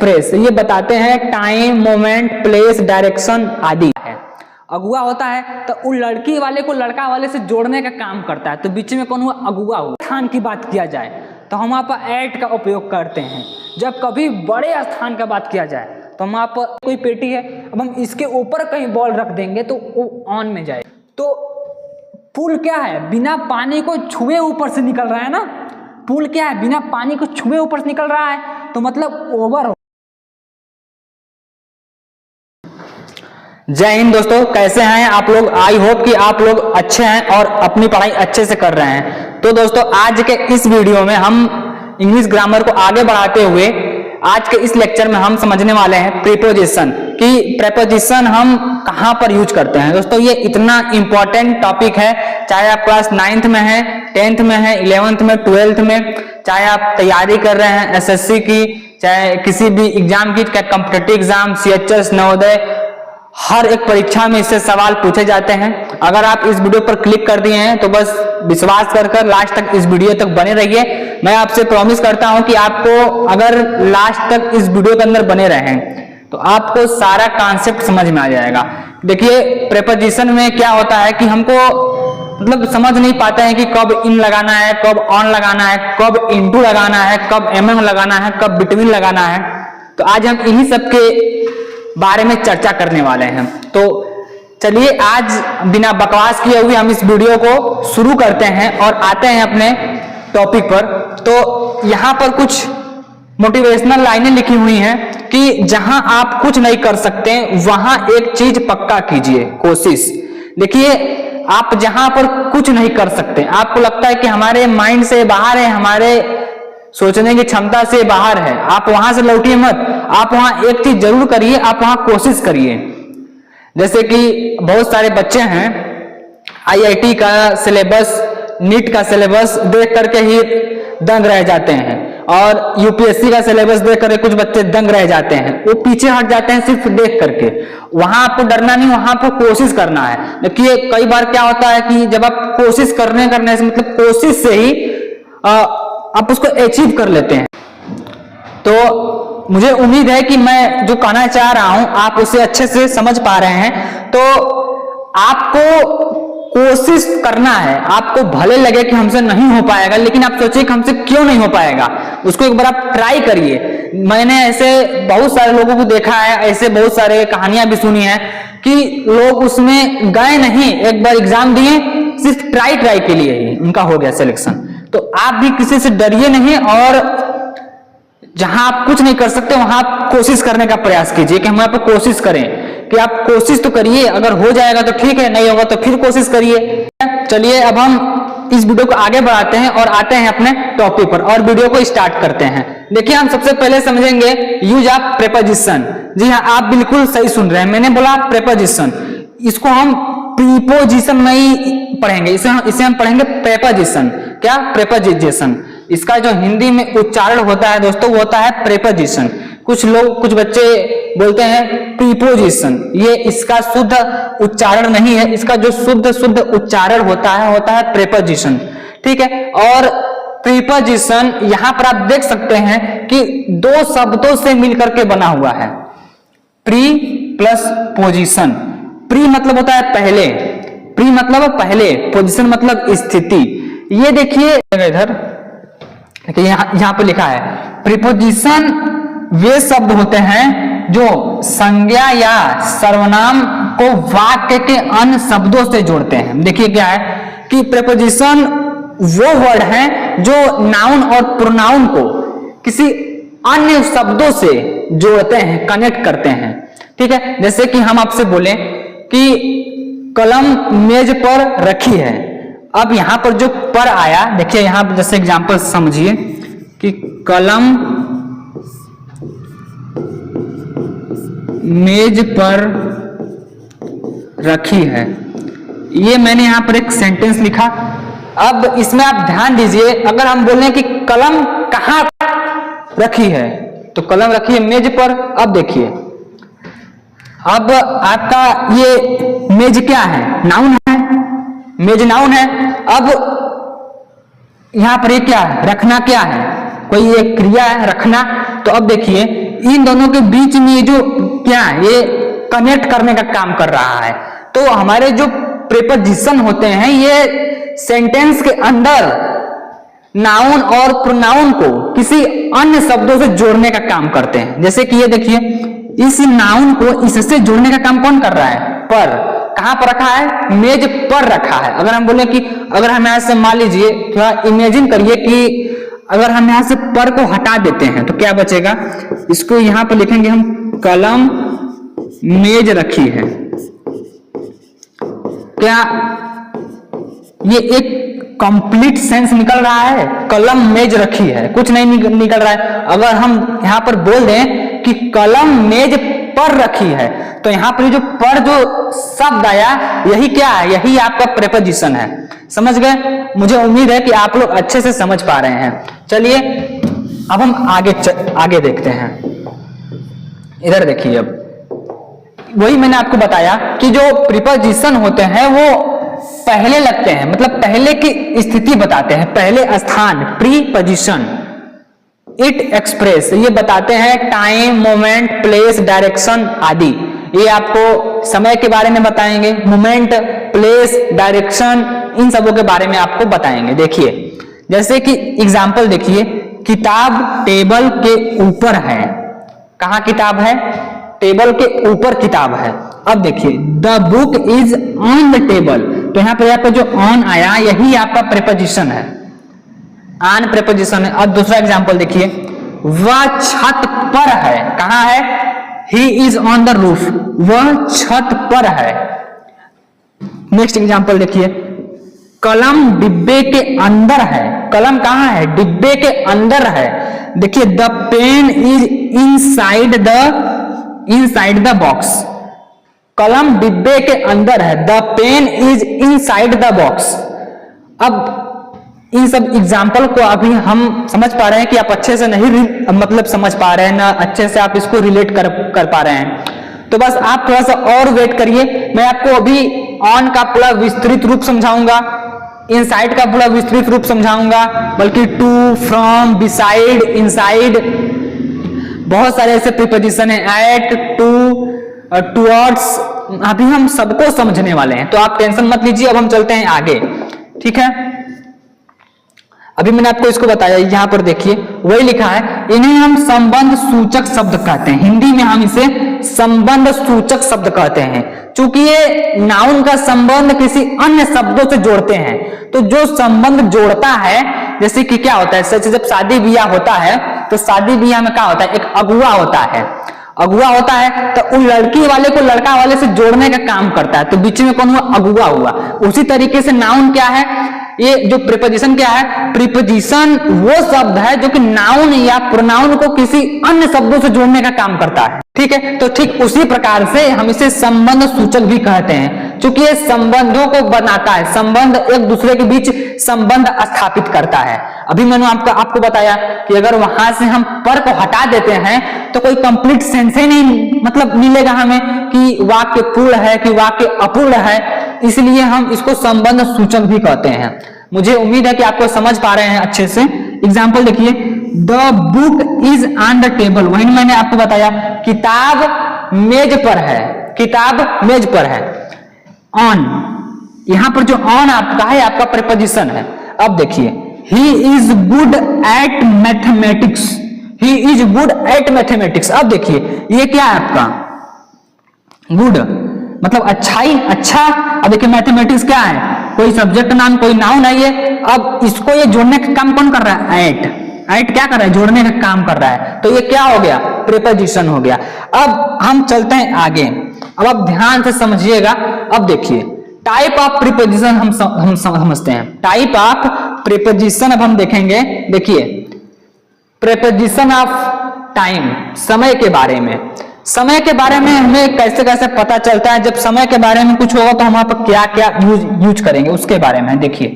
Express, ये बताते हैं टाइम, मोमेंट, प्लेस, डायरेक्शन आदि है। अगुआ होता है तो वो लड़की वाले को लड़का वाले से जोड़ने का काम करता है, तो बीच में कौन हुआ? अगुआ हुआ। स्थान की बात किया जाए तो हम वहाँ पर एट का उपयोग करते हैं। जब कभी बड़े स्थान का बात किया जाए तो हम वहाँ पर कोई पेटी है, अब हम इसके ऊपर कहीं बॉल रख देंगे तो वो ऑन में जाए। तो पुल क्या है? बिना पानी को छुए ऊपर से निकल रहा है ना। पुल क्या है? बिना पानी को छुए ऊपर से निकल रहा है, तो मतलब ओवर। जय हिंद दोस्तों, कैसे हैं आप लोग? आई होप कि आप लोग अच्छे हैं और अपनी पढ़ाई अच्छे से कर रहे हैं। तो दोस्तों आज के इस वीडियो में हम इंग्लिश ग्रामर को आगे बढ़ाते हुए आज के इस लेक्चर में हम समझने वाले हैं प्रीपोजिशन, कि प्रीपोजिशन हम कहां पर यूज करते हैं। दोस्तों ये इतना इंपॉर्टेंट टॉपिक है, चाहे आप क्लास 9th में हैं, 10th में हैं, 11th में, 12th में, चाहे आप तैयारी कर रहे हैं एसएससी की, चाहे किसी भी एग्जाम की, चाहे कॉम्पिटिटिव एग्जाम, सीएचएस, नवोदय, हर एक परीक्षा में इससे सवाल पूछे जाते हैं। अगर आप इस वीडियो पर क्लिक कर दिए हैं तो बस विश्वास कर लास्ट तक इस वीडियो तक बने रहिए। मैं आपसे प्रॉमिस करता हूं कि आपको अगर लास्ट तक इस वीडियो के अंदर बने रहें तो आपको सारा कॉन्सेप्ट समझ में आ जाएगा। देखिए प्रीपोजिशन में क्या होता है कि हमको मतलब समझ नहीं पाते हैं कि कब इन लगाना है, कब ऑन लगाना है, कब इनटू लगाना है, कब एमएम लगाना है, कब बिटवीन लगाना है। तो आज हम इन्हीं सब के बारे में चर्चा करने वाले हैं। तो चलिए आज बिना बकवास किए हुए हम इस वीडियो को शुरू करते हैं और आते हैं अपने टॉपिक पर। तो यहाँ पर कुछ मोटिवेशनल लाइनें लिखी हुई हैं कि जहां आप कुछ नहीं कर सकते वहां एक चीज पक्का कीजिए, कोशिश। देखिए आप जहां पर कुछ नहीं कर सकते, आपको लगता है कि हमारे माइंड से बाहर है, हमारे सोचने की क्षमता से बाहर है, आप वहां से लौटिए मत। आप वहां एक चीज जरूर करिए, आप वहां कोशिश करिए। जैसे कि बहुत सारे बच्चे हैं आईआईटी का सिलेबस, नीट का सिलेबस देख करके ही दंग रह जाते हैं, और यूपीएससी का सिलेबस देख करके कुछ बच्चे दंग रह जाते हैं, वो पीछे हट जाते हैं सिर्फ देख करके। वहां आपको डरना नहीं, वहां आपको कोशिश करना है। देखिए कई बार क्या होता है कि जब आप कोशिश करने से मतलब कोशिश से ही आप उसको अचीव कर लेते हैं। तो मुझे उम्मीद है कि मैं जो कहना चाह रहा हूं आप उसे अच्छे से समझ पा रहे हैं। तो आपको कोशिश करना है, आपको भले लगे कि हमसे नहीं हो पाएगा, लेकिन आप सोचिए कि हमसे क्यों नहीं हो पाएगा, उसको एक बार आप ट्राई करिए। मैंने ऐसे बहुत सारे लोगों को देखा है, ऐसे बहुत सारे कहानियां भी सुनी है कि लोग उसमें गए नहीं, एक बार एग्जाम दिए, सिर्फ ट्राई के लिए ही उनका हो गया सिलेक्शन। तो आप भी किसी से डरिए नहीं, और जहां आप कुछ नहीं कर सकते वहां आप कोशिश करने का प्रयास कीजिए कि हम यहाँ पर कोशिश करें, कि आप कोशिश तो करिए, अगर हो जाएगा तो ठीक है, नहीं होगा तो फिर कोशिश करिए। चलिए अब हम इस वीडियो को आगे बढ़ाते हैं और आते हैं अपने टॉपिक पर और वीडियो को स्टार्ट करते हैं। देखिए हम सबसे पहले समझेंगे यूज ऑफ प्रीपोजिशन। जी हाँ, आप बिल्कुल सही सुन रहे हैं, मैंने बोला प्रीपोजिशन। इसको हम प्रीपोजिशन नहीं पढ़ेंगे, इसे हम पढ़ेंगे प्रीपोजिशन। क्या? प्रीपोजिशन। इसका जो हिंदी में उच्चारण होता है दोस्तों वो होता है प्रीपोजिशन। कुछ लोग, कुछ बच्चे बोलते हैं प्रीपोजिशन, ये इसका शुद्ध उच्चारण नहीं है, इसका जो शुद्ध उच्चारण होता है प्रीपोजिशन। ठीक है, और प्रीपोजिशन यहां पर आप देख सकते हैं कि दो शब्दों से मिलकर के बना हुआ है, प्री प्लस पोजिशन। प्री मतलब होता है पहले, प्री मतलब पहले, पोजिशन मतलब स्थिति। ये देखिए इधर यहां पे लिखा है प्रीपोजिशन वे शब्द होते हैं जो संज्ञा या सर्वनाम को वाक्य के अन्य शब्दों से जोड़ते हैं। देखिए क्या है कि प्रीपोजिशन वो वर्ड हैं जो नाउन और प्रोनाउन को किसी अन्य शब्दों से जोड़ते हैं, कनेक्ट करते हैं। ठीक है, जैसे कि हम आपसे बोले कि कलम मेज पर रखी है, अब यहां पर जो पर आया, देखिए यहां पर जैसे एग्जांपल समझिए कि कलम मेज पर रखी है, ये मैंने यहां पर एक सेंटेंस लिखा। अब इसमें आप ध्यान दीजिए, अगर हम बोलें कि कलम कहां रखी है तो कलम रखी है मेज पर। अब देखिए, अब आपका ये मेज क्या है? नाउन है, मेज नाउन है। अब यहां पर ये क्या है? रखना क्या है? कोई एक क्रिया है, रखना। तो अब देखिए इन दोनों के बीच में जो क्या ये कनेक्ट करने का काम कर रहा है। तो हमारे जो प्रीपोजिशन होते हैं ये सेंटेंस के अंदर नाउन और प्रोनाउन को किसी अन्य शब्दों से जोड़ने का काम करते हैं। जैसे कि ये देखिए, इस नाउन को इससे जोड़ने का काम कौन कर रहा है? पर। कहां पर रखा है? मेज पर रखा है। अगर हम बोले कि अगर हम यहां से मान लीजिए, थोड़ा इमेजिन करिए कि अगर हम यहां से पर को हटा देते हैं तो क्या बचेगा? इसको यहां पर लिखेंगे हम, कलम मेज रखी है। क्या ये एक कंप्लीट सेंस निकल रहा है? कलम मेज रखी है, कुछ नहीं निकल रहा है। अगर हम यहां पर बोल दें कि कलम मेज पर रखी है, तो यहां पर जो पर जो शब्द आया, यही क्या है? यही आपका प्रीपोजिशन है। समझ गए? मुझे उम्मीद है कि आप लोग अच्छे से समझ पा रहे हैं। चलिए अब हम आगे देखते हैं। इधर देखिए, अब वही मैंने आपको बताया कि जो प्रीपोजिशन होते हैं वो पहले लगते हैं, मतलब पहले की स्थिति बताते हैं, पहले स्थान, प्रीपोजिशन। इट एक्सप्रेस, ये बताते हैं टाइम, मोमेंट, प्लेस, डायरेक्शन आदि। ये आपको समय के बारे में बताएंगे, मोमेंट, प्लेस, डायरेक्शन, इन सबों के बारे में आपको बताएंगे। देखिए, जैसे कि एग्जाम्पल देखिए, किताब टेबल के ऊपर है। कहां किताब है? टेबल के ऊपर किताब है। अब देखिए, the book is on the table, तो यहाँ पे आपका जो ऑन आया यही आपका प्रीपोजिशन है, ऑन प्रीपोजिशन है। अब दूसरा एग्जांपल देखिए, वह छत पर है। कहां है? He is on the roof, वह छत पर है। नेक्स्ट एग्जांपल देखिए, कलम डिब्बे के अंदर है। कलम कहां है? डिब्बे के अंदर है। देखिए, the pen is inside the box. कलम डिब्बे के अंदर है, the pen is inside the box. अब इन सब एग्जाम्पल को अभी हम समझ पा रहे हैं कि आप अच्छे से नहीं मतलब समझ पा रहे हैं ना, अच्छे से आप इसको रिलेट कर पा रहे हैं। तो बस आप थोड़ा सा और वेट करिए, मैं आपको अभी ऑन का पूरा विस्तृत रूप समझाऊंगा, इनसाइड का पूरा विस्तृत रूप समझाऊंगा, बल्कि टू, फ्रॉम, बिसाइड, इनसाइड, बहुत सारे ऐसे प्रीपोजिशन है, एट, टू, टुवर्ड्स, अभी हम सबको समझने वाले हैं। तो आप टेंशन मत लीजिए, अब हम चलते हैं आगे, ठीक है? अभी मैंने आपको इसको बताया, यहां पर देखिए वही लिखा है, इन्हें हम संबंध सूचक शब्द कहते हैं। हिंदी में हम इसे संबंध सूचक शब्द कहते हैं, क्योंकि ये नाउन का संबंध किसी अन्य शब्दों से जोड़ते हैं। तो जो संबंध जोड़ता है, जैसे कि क्या होता है, सच जब शादी ब्याह होता है तो शादी ब्याह में क्या होता है? एक अगुआ होता है। अगुआ होता है तो उन लड़की वाले को लड़का वाले से जोड़ने का काम करता है, तो बीच में कौन हुआ? अगुआ हुआ। उसी तरीके से नाउन क्या है? ये जो प्रीपोजिशन क्या है? प्रीपोजिशन वो शब्द है जो कि नाउन या प्रोनाउन को किसी अन्य शब्दों से जोड़ने का काम करता है, ठीक है? तो ठीक उसी प्रकार से हम इसे संबंध सूचक भी कहते हैं, क्योंकि ये संबंधों को बनाता है, संबंध एक दूसरे के बीच संबंध स्थापित करता है। अभी मैंने आपको बताया कि अगर वहां से हम पर को हटा देते हैं तो कोई कंप्लीट सेंस ही नहीं मतलब मिलेगा हमें कि वाक्य पूर्ण है कि वाक्य अपूर्ण है, इसलिए हम इसको संबंध सूचक भी कहते हैं। मुझे उम्मीद है कि आपको समझ पा रहे हैं अच्छे से। एग्जाम्पल देखिए, the book is on the table, वही मैंने आपको बताया, किताब मेज पर है, किताब मेज पर है। ऑन, यहां पर जो ऑन आपका है आपका प्रीपोजिशन है। अब देखिए, he is good at mathematics, he is good at mathematics. अब देखिए ये क्या है आपका? गुड मतलब अच्छाई, अच्छा। अब देखिए मैथमेटिक्स क्या है? कोई सब्जेक्ट नाम, कोई नाउन है ये। अब इसको ये जोड़ने का काम कौन कर रहा है? एट। एट क्या कर रहा है? जोड़ने का काम कर रहा है। तो ये क्या हो गया? प्रीपोजिशन हो गया। अब हम चलते हैं आगे, अब आप ध्यान से समझिएगा। अब देखिए टाइप ऑफ प्रीपोजिशन हम समझते हैं। टाइप ऑफ प्रीपोजिशन अब हम देखेंगे। देखिए प्रीपोजिशन ऑफ टाइम, समय के बारे में। समय के बारे में हमें कैसे कैसे पता चलता है? जब समय के बारे में कुछ होगा तो हम वहां पर क्या क्या यूज करेंगे उसके बारे में देखिए।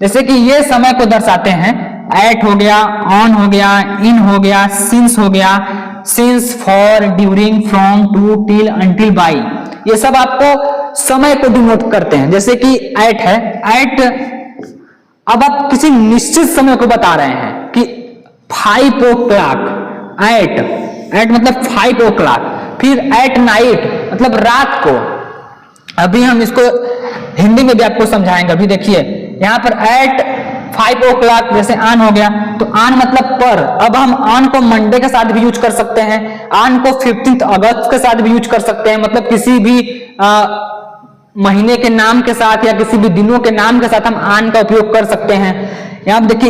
जैसे कि ये समय को दर्शाते हैं, एट हो गया, ऑन हो गया, इन हो गया, सिंस हो गया, since, for, during, from, to, till, until, by, ये सब आपको समय को डिनोट करते हैं। जैसे कि एट है, एट अब आप किसी निश्चित समय को बता रहे हैं कि 5 o'clock, एट एट मतलब 5 o'clock, फिर एट नाइट मतलब रात को। अभी हम इसको हिंदी में भी आपको समझाएंगे। अभी देखिए यहाँ पर एट 5 o'clock जैसे ऑन हो गया, तो ऑन मतलब पर। अब हम ऑन को मंडे के साथ भी यूज कर सकते हैं, ऑन को 15 अगस्त के साथ भी यूज कर सकते हैं, मतलब किसी भी महीने के नाम के साथ या किसी भी दिनों के नाम के साथ हम ऑन का उपयोग कर सकते हैं। यहाँ देखिए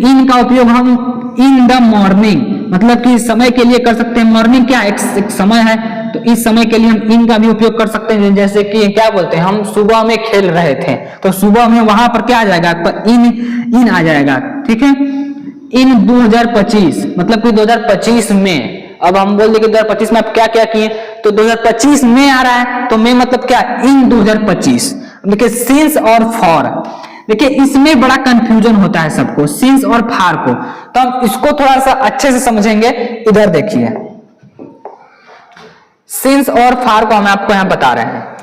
इन का उपयोग हम इन द मॉर्निंग मतलब कि समय के लिए कर सकते हैं। मॉर्निंग क्या एक समय है, तो इस समय के लिए हम इन का भी उपयोग कर सकते हैं। जैसे कि क्या बोलते हैं, हम सुबह में खेल रहे थे, तो सुबह में वहां पर क्या आ जाएगा, पर इन आ जाएगा। ठीक है, इन 2025 मतलब कि 2025 में। अब हम बोल दें कि 2025 में आप क्या क्या किए, तो 2025 में आ रहा है, तो में मतलब क्या, इन 2025। देखिए सिंस और फॉर, देखिए इसमें बड़ा कंफ्यूजन होता है सबको, सिंस और फार को, तो हम इसको थोड़ा सा अच्छे से समझेंगे। इधर देखिए सिंस और फार को हम आपको यहां बता रहे हैं,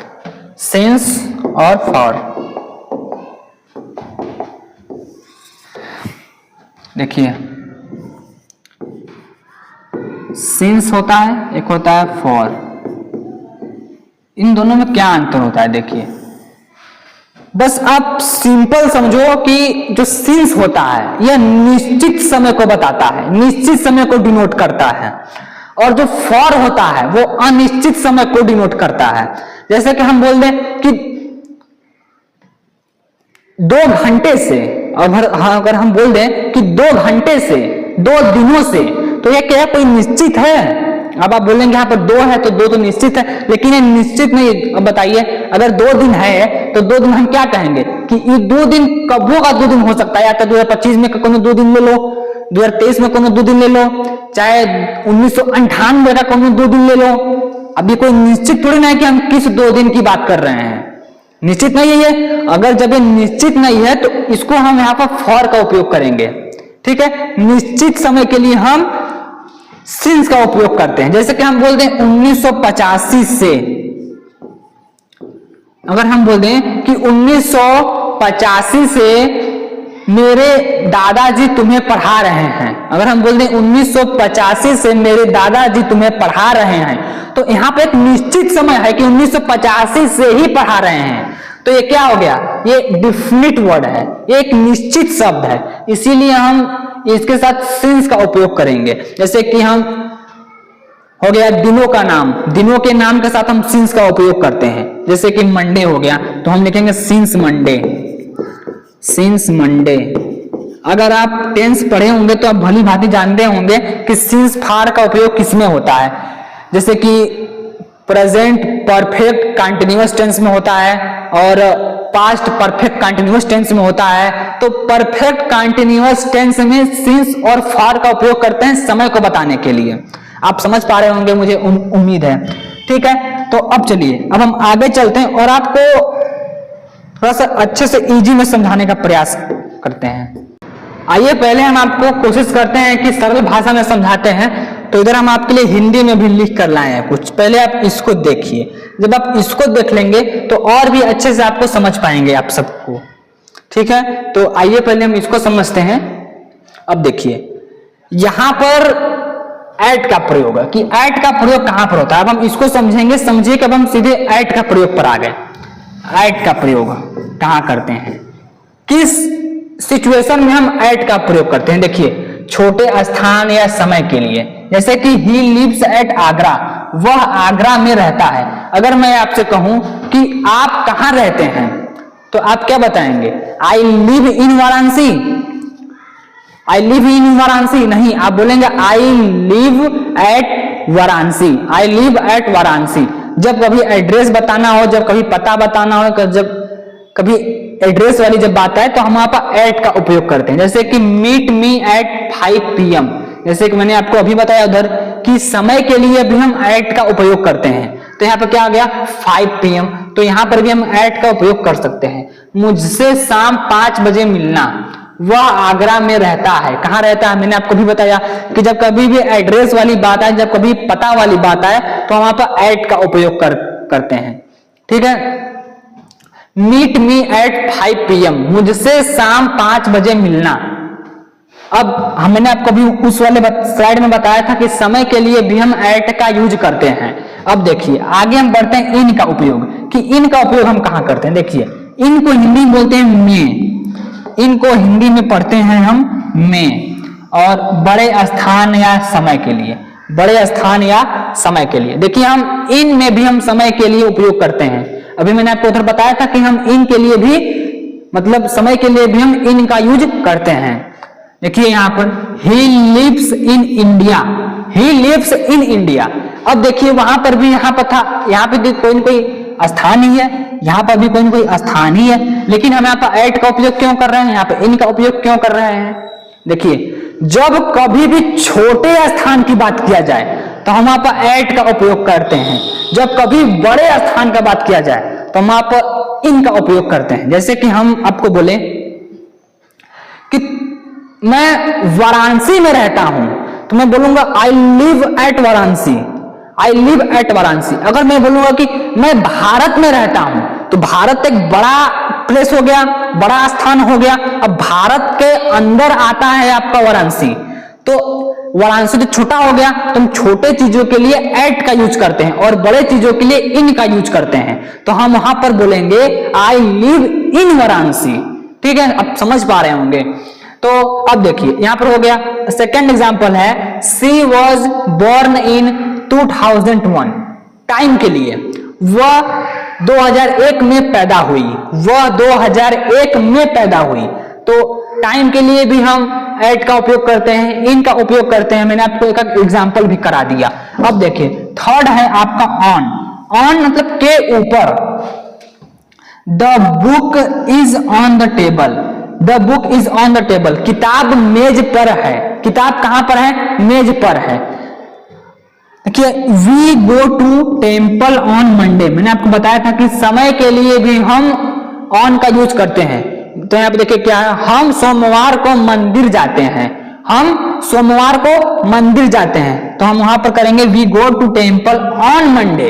सिंस और फार। देखिए सिंस होता है, एक होता है फॉर। इन दोनों में क्या अंतर होता है, देखिए बस आप सिंपल समझो कि जो सिंस होता है यह निश्चित समय को बताता है, निश्चित समय को डिनोट करता है, और जो फॉर होता है वो अनिश्चित समय को डिनोट करता है। जैसे कि हम बोल दें कि 2 घंटे से, अगर हम बोल दें कि 2 घंटे से, 2 दिनों से, तो यह क्या कोई निश्चित है? अब आप बोलेंगे यहाँ पर 2 है तो 2 तो निश्चित है, लेकिन ये निश्चित नहीं। अब बताइए अगर 2 दिन है तो 2 दिन हम क्या कहेंगे कि ये 2 दिन कब होगा, 2 दिन हो सकता है, या तो 2025 में कोनो 2 दिन ले लो, 2023 में कोनो 2 दिन ले लो, चाहे 1998 का कोनो 2 दिन ले लो। अब ये कोई निश्चित थोड़ी ना है कि हम किस 2 दिन की बात कर रहे हैं, निश्चित नहीं है ये। अगर जब ये निश्चित नहीं है तो इसको हम यहाँ पर फॉर का उपयोग करेंगे। ठीक है, निश्चित समय के लिए हम सिंस का उपयोग करते हैं। जैसे कि हम बोल दें 1985 से, अगर हम बोल दें कि 1985 से मेरे दादाजी तुम्हें पढ़ा रहे हैं, अगर हम बोल दें 1985 से मेरे दादाजी तुम्हें पढ़ा रहे हैं, तो यहां पे एक निश्चित समय है कि 1985 से ही पढ़ा रहे हैं, तो ये क्या हो गया, ये डिफिनिट वर्ड है, एक निश्चित शब्द है, इसीलिए हम इसके साथ सिंस का उपयोग करेंगे। जैसे कि हम हो गया दिनों का नाम, दिनों के नाम के साथ हम सिंस का उपयोग करते हैं। जैसे कि मंडे हो गया तो हम लिखेंगे सिंस मंडे, सिंस मंडे। अगर आप टेंस पढ़े होंगे तो आप भली भांति जानते होंगे कि सिंस फार का उपयोग किसमें होता है। जैसे कि प्रेजेंट परफेक्ट कंटिन्यूअस टेंस में होता है और पास्ट परफेक्ट कंटिन्यूअस टेंस में होता है। तो परफेक्ट कंटिन्यूअस टेंस में सिंस और फॉर का उपयोग करते हैं समय को बताने के लिए। आप समझ पा रहे होंगे, मुझे उम्मीद है। ठीक है, तो अब चलिए अब हम आगे चलते हैं और आपको थोड़ा सा अच्छे से इजी में समझाने का प्रयास करते हैं। आइए पहले हम आपको कोशिश करते हैं कि सरल भाषा में समझाते हैं। तो इधर हम आपके लिए हिंदी में भी लिख कर लाए हैं कुछ, पहले आप इसको देखिए। जब आप इसको देख लेंगे तो और भी अच्छे से आपको समझ पाएंगे आप सबको। ठीक है, तो आइए पहले हम इसको समझते हैं। अब देखिए यहां पर एट का प्रयोग है कि एट का प्रयोग कहां पर होता है। अब हम इसको समझेंगे, समझिए कि अब हम सीधे एट का प्रयोग पर आ गए। एट का प्रयोग कहां करते हैं, किस सिचुएशन में हम एट का प्रयोग करते हैं। देखिए छोटे स्थान या समय के लिए, जैसे कि ही लिव्स एट आगरा, वह आगरा में रहता है। अगर मैं आपसे कहूं कि आप कहां रहते हैं तो आप क्या बताएंगे, I live in Varanasi, I live in Varanasi नहीं, आप बोलेंगे I live at Varanasi, I live at Varanasi. जब कभी एड्रेस बताना हो, जब कभी पता बताना हो, जब कभी एड्रेस वाली जब बात आए तो हम वहां पर एट का उपयोग करते हैं। जैसे कि मीट मी एट 5 PM, जैसे कि मैंने आपको अभी बताया उधर कि समय के लिए भी हम एट का उपयोग करते हैं। तो यहाँ पर क्या आ गया 5 PM, तो यहाँ पर भी हम एट का उपयोग कर सकते हैं। मुझसे शाम 5 बजे मिलना, वह आगरा में रहता है। कहां रहता है, मैंने आपको भी बताया कि जब कभी भी एड्रेस वाली बात आए, जब कभी पता वाली बात आए तो वहां पर एट का उपयोग करते हैं। ठीक है, मीट मी एट 5 PM, मुझसे शाम 5 बजे मिलना। अब हमने आपको भी उस वाले स्लाइड में बताया था कि समय के लिए भी हम एट का यूज करते हैं। अब देखिए आगे हम बढ़ते हैं इन का उपयोग, कि इन का उपयोग हम कहाँ करते हैं। देखिए इन को हिंदी में बोलते हैं में, इनको हिंदी में पढ़ते हैं हम में, और बड़े स्थान या समय के लिए, बड़े स्थान या समय के लिए। देखिए हम इन में भी हम समय के लिए उपयोग करते हैं। अभी मैंने आपको उधर बताया था कि हम इन के लिए भी, मतलब समय के लिए भी हम इन का यूज करते हैं। देखिए यहाँ पर he lives in India, he lives in India। अब देखिए वहां पर भी, यहाँ पर था, यहाँ पे कोई न कोई स्थान ही है, यहाँ पर भी कोई न कोई स्थान ही है, लेकिन हम यहाँ पर एट का उपयोग क्यों कर रहे हैं, यहाँ पर इन का उपयोग क्यों कर रहे हैं। देखिए जब कभी भी छोटे स्थान की बात किया जाए तो हम यहाँ पर एट का उपयोग करते हैं, जब कभी बड़े स्थान का बात किया जाए तो हम यहाँ पर इन का उपयोग करते हैं। जैसे कि हम आपको बोले कि मैं वाराणसी में रहता हूं तो मैं बोलूंगा I live at Varanasi, I live at Varanasi. अगर मैं बोलूंगा कि मैं भारत में रहता हूं तो भारत एक बड़ा प्लेस हो गया, बड़ा स्थान हो गया। अब भारत के अंदर आता है आपका वाराणसी, तो वाराणसी तो छोटा हो गया, तो हम छोटे चीजों के लिए एट का यूज करते हैं और बड़े चीजों के लिए इन का यूज करते हैं। तो हम वहां पर बोलेंगे आई लिव इन वाराणसी। ठीक है, अब समझ पा रहे होंगे। तो अब देखिए यहां पर हो गया। सेकेंड एग्जाम्पल है she was born in 2001। Time के लिए वह 2001 में पैदा हुई, वह 2001 में पैदा हुई। तो टाइम के लिए भी हम एट का उपयोग करते हैं, इन का उपयोग करते हैं। मैंने आपको एक एग्जाम्पल भी करा दिया। अब देखिए थर्ड है आपका ऑन। ऑन मतलब के ऊपर। The book is on the table, the book is on the table. किताब मेज पर है, किताब कहां पर है, मेज पर है। देखिए we go to temple on Monday. मैंने आपको बताया था कि समय के लिए भी हम ऑन का यूज करते हैं। तो यहाँ पे देखिए क्या है, हम सोमवार को मंदिर जाते हैं, हम सोमवार को मंदिर जाते हैं। तो हम वहां पर करेंगे we go to temple on Monday,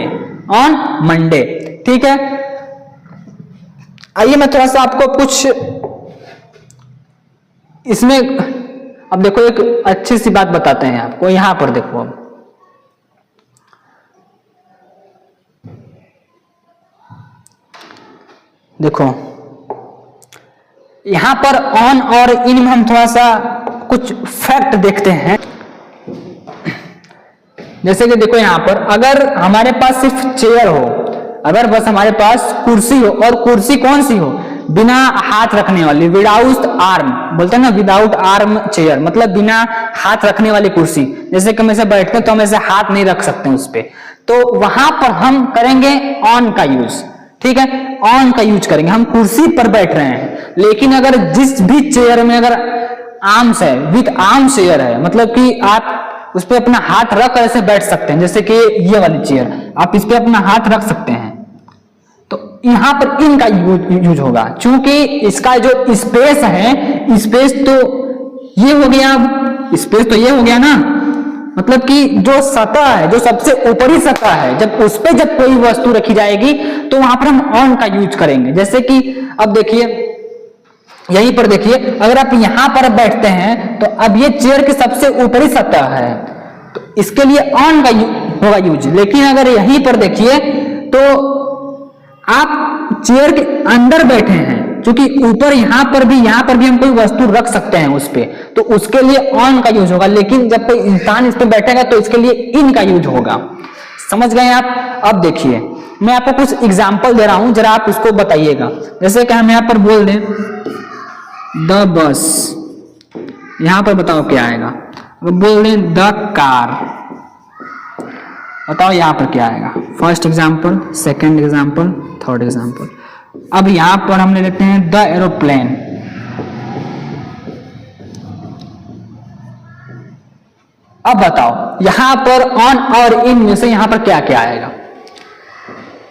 on Monday. ठीक है, आइए मैं थोड़ा सा आपको कुछ इसमें, अब देखो एक अच्छी सी बात बताते हैं आपको। यहां पर देखो, अब देखो यहां पर ऑन और इन में हम थोड़ा सा कुछ फैक्ट देखते हैं। जैसे कि देखो यहां पर अगर हमारे पास सिर्फ चेयर हो, अगर बस हमारे पास कुर्सी हो, और कुर्सी कौन सी हो, बिना हाथ रखने वाली, विदाउट आर्म, बोलते हैं ना विदाउट आर्म चेयर, मतलब बिना हाथ रखने वाली कुर्सी। जैसे कि हम ऐसे बैठते हैं तो हम ऐसे हाथ नहीं रख सकते उस पे, तो वहां पर हम करेंगे ऑन का यूज। ठीक है, ऑन का यूज करेंगे। हम कुर्सी पर बैठ रहे हैं, लेकिन अगर जिस भी चेयर में अगर आर्म्स है, विथ आर्म चेयर है, मतलब कि आप उस पर अपना हाथ रख कर ऐसे बैठ सकते हैं। जैसे कि ये वाली चेयर, आप इस पे अपना हाथ रख सकते हैं, तो यहां पर इन का यूज होगा। क्योंकि इसका जो स्पेस है, स्पेस तो ये हो गया, स्पेस तो ये हो गया ना, मतलब कि जो सतह है, जो सबसे ऊपरी सतह है, जब उस पे जब कोई वस्तु रखी जाएगी तो वहां पर हम ऑन का यूज करेंगे। जैसे कि अब देखिए यहीं पर देखिए, अगर आप यहां पर बैठते हैं तो अब ये चेयर की सबसे ऊपरी सतह है, तो इसके लिए ऑन का होगा यूज। लेकिन अगर यहीं पर देखिए तो आप चेयर के अंदर बैठे हैं, क्योंकि ऊपर यहां पर भी हम कोई वस्तु रख सकते हैं उस पे, तो उसके लिए ऑन का यूज होगा। लेकिन जब कोई इंसान इस पे बैठेगा तो इसके लिए इन का यूज होगा। समझ गए आप। अब देखिए मैं आपको कुछ एग्जांपल दे रहा हूं, जरा आप उसको बताइएगा। जैसे कि हम यहां पर बोल दें द बस, यहां पर बताओ क्या आएगा। बोल दें द कार, बताओ यहां पर क्या आएगा। First example, second example, third example. अब यहां पर हम ले लेते हैं द एरोप्लेन। अब बताओ यहां पर ऑन और इन में से यहां पर क्या क्या आएगा।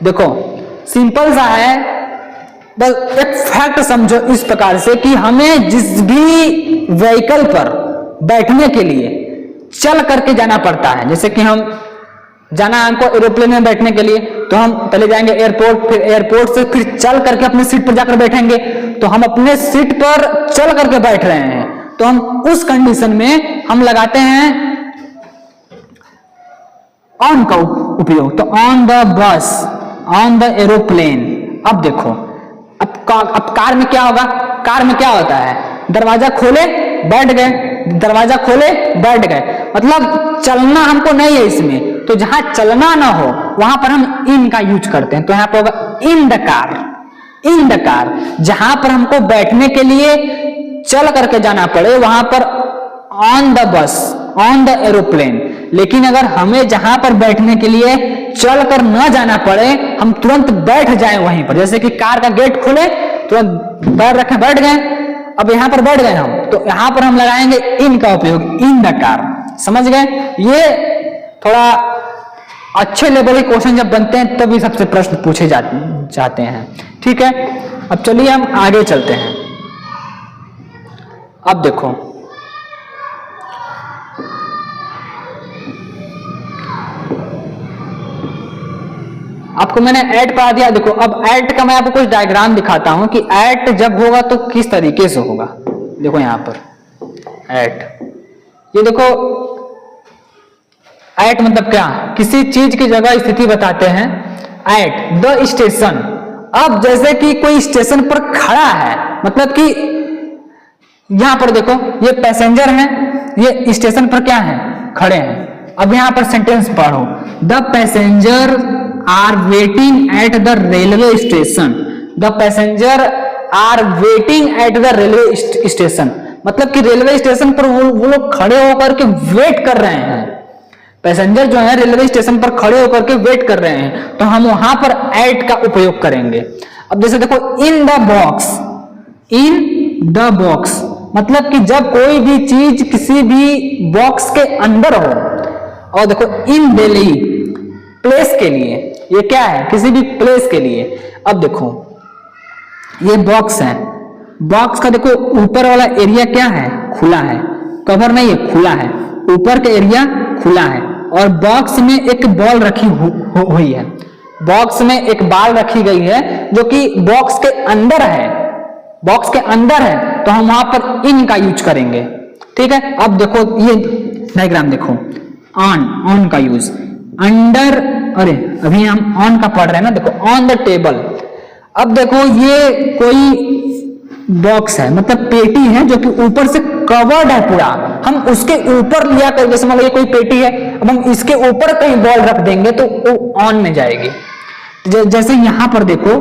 देखो सिंपल सा है, बस एक फैक्ट समझो इस प्रकार से कि हमें जिस भी व्हीकल पर बैठने के लिए चल करके जाना पड़ता है। जैसे कि हम जाना है हमको एरोप्लेन में बैठने के लिए, तो हम पहले जाएंगे एयरपोर्ट, फिर एयरपोर्ट से फिर चल करके अपने सीट पर जाकर बैठेंगे। तो हम अपने सीट पर चल करके बैठ रहे हैं, तो तो हम उस कंडीशन में हम लगाते हैं ऑन का उपयोग। तो on the bus, on the aeroplane. अब देखो, अब कार में क्या होगा? कार में क्या होता है? दरवाजा खोले बैठ गए, दरवाजा खोले बैठ गए, मतलब चलना हमको नहीं है इसमें। तो जहां चलना ना हो वहां पर हम इन का यूज करते हैं। तो यहां पर होगा in the car, in the car. जहां पर हमको बैठने के लिए चल करके जाना पड़े वहां पर on the bus, on the aeroplane. लेकिन अगर हमें जहां पर बैठने के लिए चल कर न जाना पड़े, हम तुरंत बैठ जाए वहीं पर, जैसे कि कार का गेट खोले तुरंत पैर रखे बैठ गए, अब यहां पर बैठ गए हम, तो यहां पर हम लगाएंगे इन का उपयोग, इन द कार। समझ गए? ये थोड़ा अच्छे लेवल के क्वेश्चन जब बनते हैं तभी सबसे प्रश्न पूछे जाते हैं। ठीक है, अब चलिए हम आगे चलते हैं। अब देखो, आपको मैंने ऐड पढ़ा दिया। देखो, अब ऐड का मैं आपको कुछ डायग्राम दिखाता हूं कि ऐड जब होगा तो किस तरीके से होगा। देखो यहां पर ऐड, ये देखो ऐट मतलब क्या? किसी चीज की जगह स्थिति बताते हैं। At the station. अब जैसे कि कोई स्टेशन पर खड़ा है, मतलब कि यहां पर देखो ये पैसेंजर हैं, ये स्टेशन पर क्या है? खड़े हैं। अब यहां पर सेंटेंस पढ़ो, the passenger are waiting at the railway station. The passenger are waiting at the railway station, मतलब कि रेलवे स्टेशन पर वो लोग खड़े होकर के वेट कर रहे हैं। पैसेंजर जो है रेलवे स्टेशन पर खड़े होकर के वेट कर रहे हैं, तो हम वहां पर एट का उपयोग करेंगे। अब जैसे देखो in the box, in the box मतलब कि जब कोई भी चीज किसी भी बॉक्स के अंदर हो। और देखो इन दिल्ली, प्लेस के लिए, ये क्या है? किसी भी प्लेस के लिए। अब देखो ये बॉक्स है, बॉक्स का देखो ऊपर वाला एरिया क्या है? खुला है, कवर नहीं है, खुला है, ऊपर का एरिया खुला है। और बॉक्स में एक बॉल रखी हुई है, बॉक्स में एक बॉल रखी गई है जो कि बॉक्स के अंदर है, बॉक्स के अंदर है, तो हम वहां पर इन का यूज करेंगे। ठीक है, अब देखो ये डायग्राम देखो, ऑन, ऑन का यूज, अंडर, अरे अभी हम ऑन का पढ़ रहे हैं ना, देखो ऑन द टेबल। अब देखो ये कोई बॉक्स है, मतलब पेटी है जो कि ऊपर से कवर्ड है पूरा, हम उसके ऊपर लिया कर, जैसे मान लो ये कोई पेटी है, अब हम इसके ऊपर कहीं बॉल रख देंगे तो वो ऑन में जाएगी। जैसे यहां पर देखो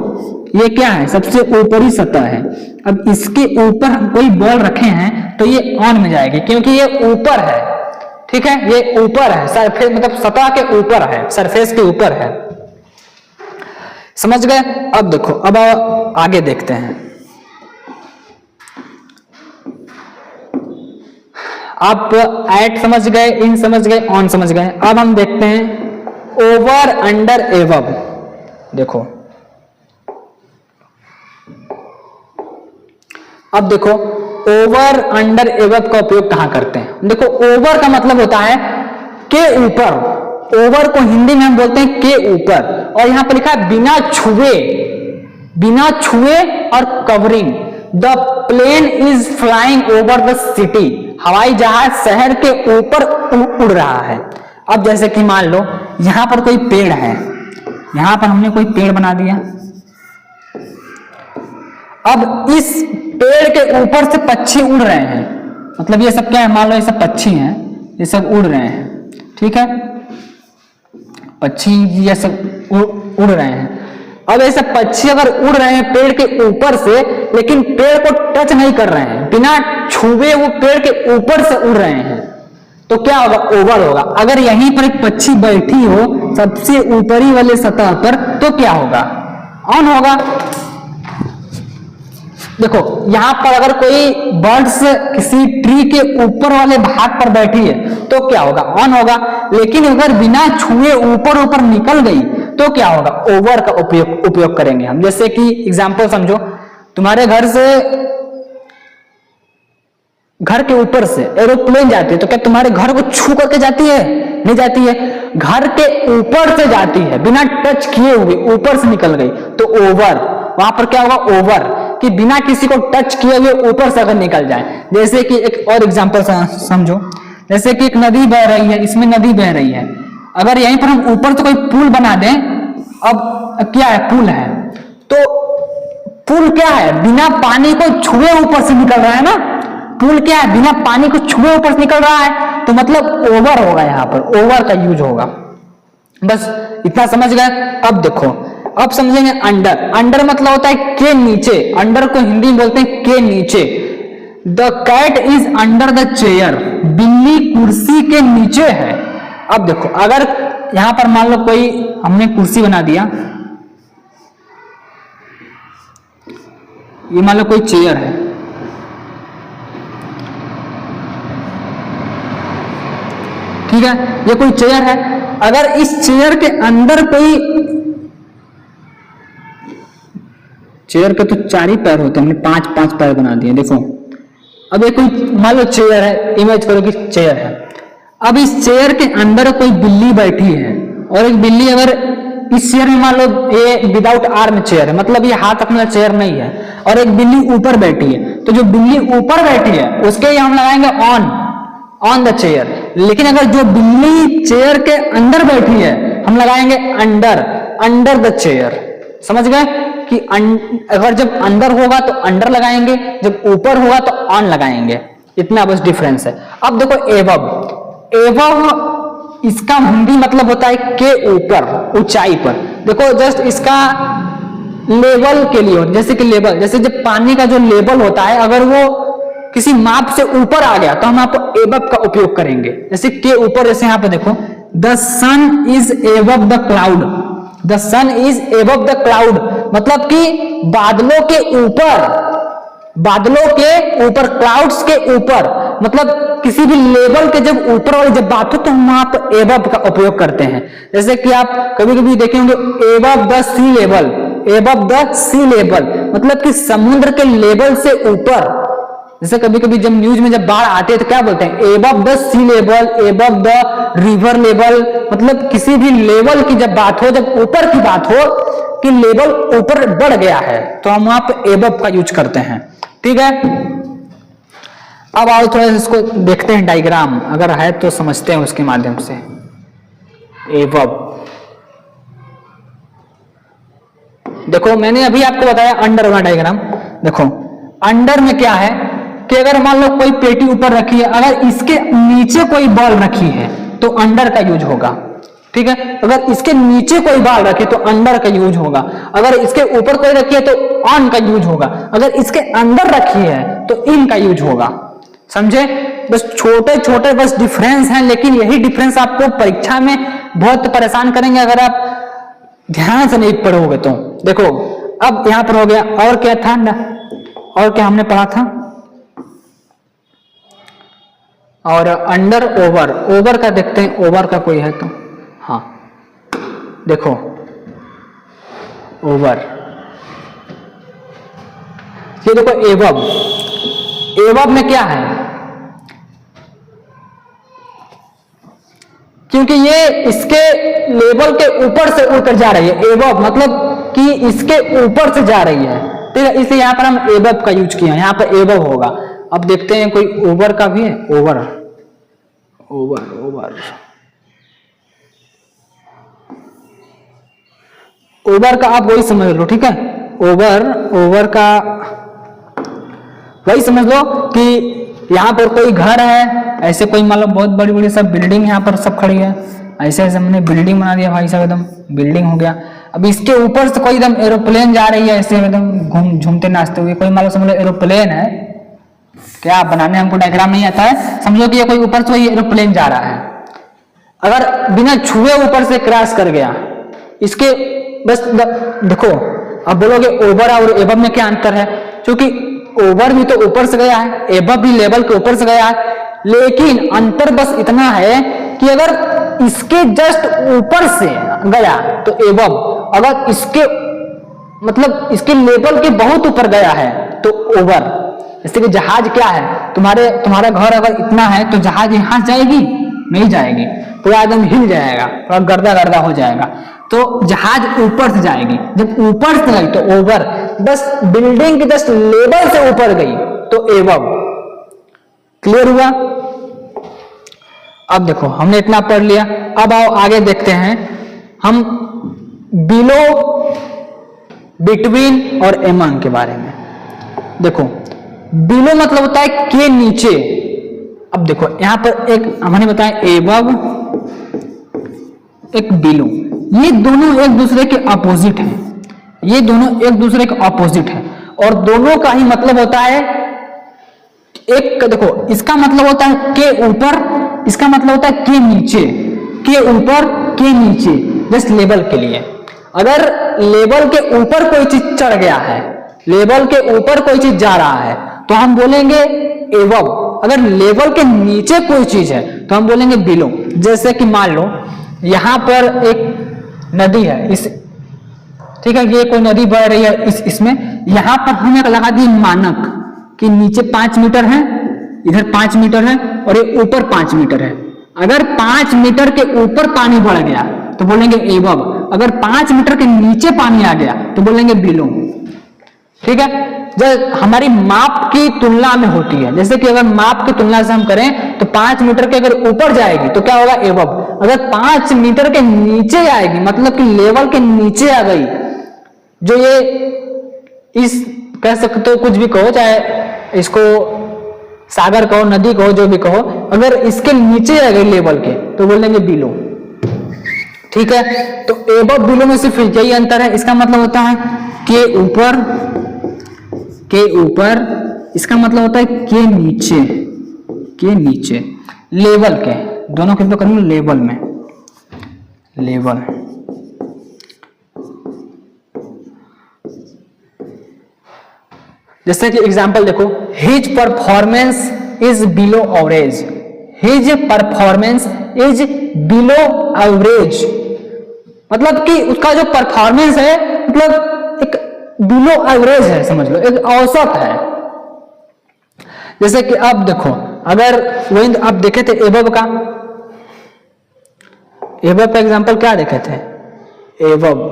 ये क्या है? सबसे ऊपरी सतह है, अब इसके ऊपर हम कोई बॉल रखे हैं तो ये ऑन में जाएगी, क्योंकि ये ऊपर है। ठीक है, ये ऊपर है, सरफेस मतलब सतह के ऊपर है, सरफेस के ऊपर है। समझ गए? अब देखो, अब आगे देखते हैं। आप एट समझ गए, इन समझ गए, ऑन समझ गए। अब हम देखते हैं ओवर, अंडर, एवब। देखो अब देखो ओवर, अंडर, एवब का उपयोग कहां करते हैं? देखो ओवर का मतलब होता है के ऊपर, ओवर को हिंदी में हम बोलते हैं के ऊपर, और यहां पर लिखा है बिना छुए, बिना छुए और covering. The plane is flying over the city. हवाई जहाज शहर के ऊपर उड़ रहा है। अब जैसे कि मान लो यहां पर कोई पेड़ है, यहां पर हमने कोई पेड़ बना दिया, अब इस पेड़ के ऊपर से पक्षी उड़ रहे हैं, मतलब ये सब क्या है? मान लो ये सब पक्षी हैं, ये सब उड़ रहे हैं। ठीक है, पक्षी ये सब उड़ रहे हैं। अब ऐसे पक्षी अगर उड़ रहे हैं पेड़ के ऊपर से, लेकिन पेड़ को टच नहीं कर रहे हैं, बिना छुए वो पेड़ के ऊपर से उड़ रहे हैं, तो क्या होगा? ओवर होगा। अगर यहीं पर एक पक्षी बैठी हो सबसे ऊपरी वाले सतह पर, तो क्या होगा? ऑन होगा। देखो यहां पर अगर कोई बर्ड्स किसी ट्री के ऊपर वाले भाग पर बैठी है तो क्या होगा? ऑन होगा। लेकिन अगर बिना छुए ऊपर ऊपर निकल गई तो क्या होगा? ओवर का उपयोग करेंगे हम। जैसे कि एग्जांपल समझो, तुम्हारे घर से, घर के ऊपर से एरोप्लेन जाती है, तो क्या तुम्हारे घर को छू करके जाती है? नहीं जाती है, घर के ऊपर से जाती है, बिना टच किए हुए ऊपर से निकल गई, तो ओवर। वहां पर क्या होगा? ओवर। कि बिना किसी को टच किए हुए ऊपर से अगर निकल जाए। जैसे कि एक और एग्जांपल समझो, जैसे कि एक नदी बह रही है, इसमें नदी बह रही है, अगर यहीं पर हम ऊपर से कोई पुल बना दें, अब क्या है, पुल है, तो पुल क्या है, बिना पानी को छुए ऊपर से निकल रहा है ना, पुल क्या है, बिना पानी को छुए ऊपर से निकल रहा है, तो मतलब ओवर होगा, यहाँ पर ओवर का यूज होगा। बस इतना समझ गए। अब देखो, अब समझेंगे अंडर। अंडर मतलब होता है के नीचे, अंडर को हिंदी में बोलते हैं के नीचे। The cat is under the chair, बिल्ली कुर्सी के नीचे है। अब देखो, अगर यहां पर मान लो कोई हमने कुर्सी बना दिया, ये मान लो कोई चेयर है, ठीक है, ये कोई चेयर है, अगर इस चेयर के अंदर कोई, चेयर के तो 4 ही पैर होते हैं, हमने 5 पैर बना दिए। देखो अब ये कोई मान लो चेयर है, इमेज करो कि चेयर है, अब इस चेयर के अंदर कोई बिल्ली बैठी है, और एक बिल्ली अगर इस चेयर में मान लो ये विदाउट आर्म चेयर है, मतलब ये हाथ अपना चेयर नहीं है, और एक बिल्ली ऊपर बैठी है, तो जो बिल्ली ऊपर बैठी है उसके हम लगाएंगे ऑन द चेयर। लेकिन अगर जो बिल्ली चेयर के अंदर बैठी है, हम लगाएंगे अंडर द चेयर। समझ गए कि अगर जब अंदर होगा तो अंडर लगाएंगे, जब ऊपर होगा तो ऑन लगाएंगे, इतना बस डिफरेंस है। अब देखो एबव, एबव इसका हिंदी मतलब होता है के ऊपर, ऊंचाई पर। देखो जस्ट इसका लेवल के लिए, जैसे कि लेवल, जैसे जब पानी का जो लेवल होता है, अगर वो किसी माप से ऊपर आ गया तो हम आपको एबव का उपयोग करेंगे। जैसे के ऊपर, जैसे यहाँ पे देखो, the sun is above the cloud, the sun is above the cloud, मतलब कि बादलों के ऊपर, बादलों के ऊपर, क्लाउड्स के ऊपर, मतलब किसी भी लेवल के जब ऊपर वाली जब बात हो तो हम वहां पर एबव का उपयोग करते हैं। जैसे कि आप कभी कभी देखे होंगे above the sea level, above the sea level, मतलब कि समुद्र के लेवल से ऊपर। जैसे कभी कभी जब न्यूज में जब बाढ़ आते हैं तो क्या बोलते हैं, above the sea level, above the river level, मतलब किसी भी लेवल की जब बात हो, जब ऊपर की बात हो कि लेवल ऊपर बढ़ गया है, तो हम वहां पर एबव का यूज करते हैं। ठीक है, अब आओ थोड़ा इसको देखते हैं, डायग्राम अगर है तो समझते हैं उसके माध्यम से। एबव देखो, मैंने अभी आपको बताया अंडर वाला डायग्राम। देखो अंडर में क्या है कि अगर मान लो कोई पेटी ऊपर रखी है, अगर इसके नीचे कोई बॉल रखी है तो अंडर का यूज होगा। ठीक है, अगर इसके नीचे कोई बॉल रखे तो अंडर का यूज होगा, अगर इसके ऊपर कोई रखी है तो ऑन का यूज होगा, अगर इसके अंदर रखी है तो इन का यूज होगा। समझे, बस छोटे छोटे बस डिफरेंस हैं, लेकिन यही डिफरेंस आपको परीक्षा में बहुत परेशान करेंगे अगर आप ध्यान से नहीं पढ़ोगे तो। देखो अब यहां पर हो गया, और क्या था ना, और क्या हमने पढ़ा था, और अंडर ओवर, ओवर का देखते हैं, ओवर का कोई है तो, हाँ देखो ओवर, ये देखो एबव, एबव में क्या है, क्योंकि ये इसके लेवल के ऊपर से उतर जा रही है, एबव मतलब कि इसके ऊपर से जा रही है। ठीक है, इसलिए यहां पर हम एबव का यूज किया, यहां पर एबव होगा। अब देखते हैं कोई ओवर का भी है, ओवर, ओवर, ओवर, ओवर का आप वही समझ लो। ठीक है, ओवर, ओवर का वही समझ लो कि यहाँ पर कोई घर है, ऐसे कोई मान लो बहुत बड़ी बड़ी सब बिल्डिंग यहाँ पर सब खड़ी है, ऐसे ऐसे हमने बिल्डिंग बना दिया भाई साहब, एकदम बिल्डिंग हो गया। अब इसके ऊपर से कोई एकदम एरोप्लेन जा रही है, ऐसे एकदम झूमते नाचते हुए, कोई मान लो समझ लो एरोप्लेन है, क्या बनाने हमको डायग्राम नहीं आता है, समझो कि ये कोई ऊपर से एरोप्लेन जा रहा है, अगर बिना छुए ऊपर से क्रैश कर गया, इसके बस देखो। अब बोलोगे ओवर और एबव में क्या अंतर है, क्योंकि ओवर भी तो ऊपर से गया है, एबव भी लेवल के ऊपर से गया है, लेकिन अंतर बस इतना है कि अगर इसके जस्ट ऊपर से गया तो एबव, अगर इसके मतलब इसके लेवल के बहुत ऊपर गया है तो ओवर। जैसे कि जहाज क्या है, तुम्हारा घर अगर इतना है तो जहाज यहां जाएगी नहीं जाएगी, पूरा एकदम हिल जाएगा, पूरा गर्दा गर्दा हो जाएगा। तो जहाज ऊपर से जाएगी, जब ऊपर से गई तो ओवर, बस बिल्डिंग के जस्ट लेवल से ऊपर गई तो एबव। क्लियर हुआ? अब देखो हमने इतना पढ़ लिया, अब आओ आगे देखते हैं हम बिलो, बिटवीन और एमंग के बारे में। देखो बिलो मतलब होता है के नीचे। अब देखो यहां पर एक हमने बताया एबव, एक बिलो, ये दोनों एक दूसरे के अपोजिट हैं, ये दोनों एक दूसरे के अपोजिट हैं और दोनों का ही मतलब होता है एक, देखो इसका मतलब होता है के ऊपर, इसका मतलब होता है के नीचे, के ऊपर के नीचे, जस्ट लेवल के लिए। अगर लेवल के ऊपर कोई चीज चढ़ गया है, लेवल के ऊपर कोई चीज जा रहा है तो हम बोलेंगे एबव। अगर लेवल के नीचे कोई चीज है तो हम बोलेंगे बिलो। जैसे कि मान लो यहां पर एक नदी है, इस ठीक है, ये कोई नदी बह रही है इसमें, यहां पर हम एक लगा दिए मानक कि नीचे 5 मीटर है, इधर 5 मीटर है और ये ऊपर 5 मीटर है। अगर 5 मीटर के ऊपर पानी बढ़ गया तो बोलेंगे एबव, अगर 5 मीटर के नीचे पानी आ गया तो बोलेंगे बिलो। ठीक है, जब हमारी माप की तुलना में होती है, जैसे कि अगर माप की तुलना से हम करें तो 5 मीटर के अगर ऊपर जाएगी तो क्या होगा एबव, अगर 5 मीटर के नीचे आएगी मतलब कि लेवल के नीचे आ गई, जो ये इस कह सकते हो कुछ भी कहो, चाहे इसको सागर कहो, नदी कहो, जो भी कहो, अगर इसके नीचे आ गई लेवल के तो बोलेंगे बिलो। ठीक है, तो एबव बिलो में सिर्फ यही अंतर है। इसका मतलब होता है के ऊपर, के ऊपर, इसका मतलब होता है के नीचे, के नीचे, लेवल के, दोनों के करेंगे लेवल में, लेवल। जैसे कि एग्जांपल देखो, his performance is below average, his performance is below average, मतलब कि उसका जो परफॉर्मेंस है मतलब एक बिलो एवरेज है, समझ लो एक औसत है। जैसे कि अब देखो, अगर वही आप देखे थे एबव का, एबव का एग्जांपल क्या देखे थे, एबव,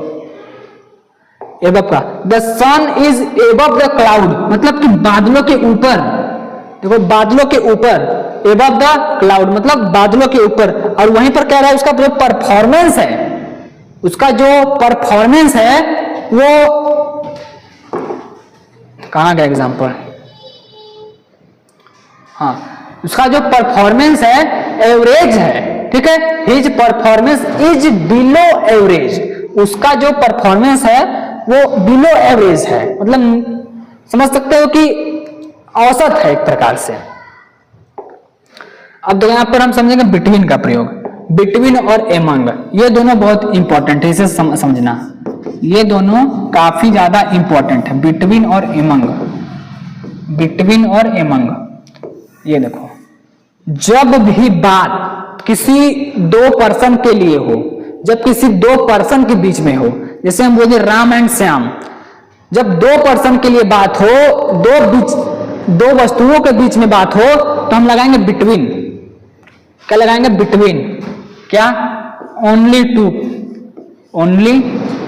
एबव का the sun is above the cloud, मतलब कि बादलों के ऊपर, देखो बादलों के ऊपर, एबव द क्लाउड मतलब बादलों के ऊपर। और वहीं पर कह रहा है उसका जो परफॉर्मेंस है, उसका जो परफॉर्मेंस है वो कहां गया एग्जांपल, हाँ, उसका जो परफॉर्मेंस है एवरेज है। ठीक है, his performance is below average, उसका जो परफॉर्मेंस है वो बिलो एवरेज है, मतलब समझ सकते हो कि औसत है एक प्रकार से। अब तो यहां पर हम समझेंगे बिटवीन का प्रयोग, बिटवीन और एमंग, ये दोनों बहुत इंपॉर्टेंट है, इसे समझना, ये दोनों काफी ज्यादा इंपॉर्टेंट है, बिटवीन और एमंग, बिटवीन और एमंग। ये देखो, जब भी बात किसी दो पर्सन के लिए हो, जब किसी दो पर्सन के बीच में हो, जैसे हम बोले राम एंड श्याम, जब दो पर्सन के लिए बात हो, दो वस्तुओं के बीच में बात हो तो हम लगाएंगे बिटवीन। क्या लगाएंगे, बिटवीन। क्या, ओनली टू, ओनली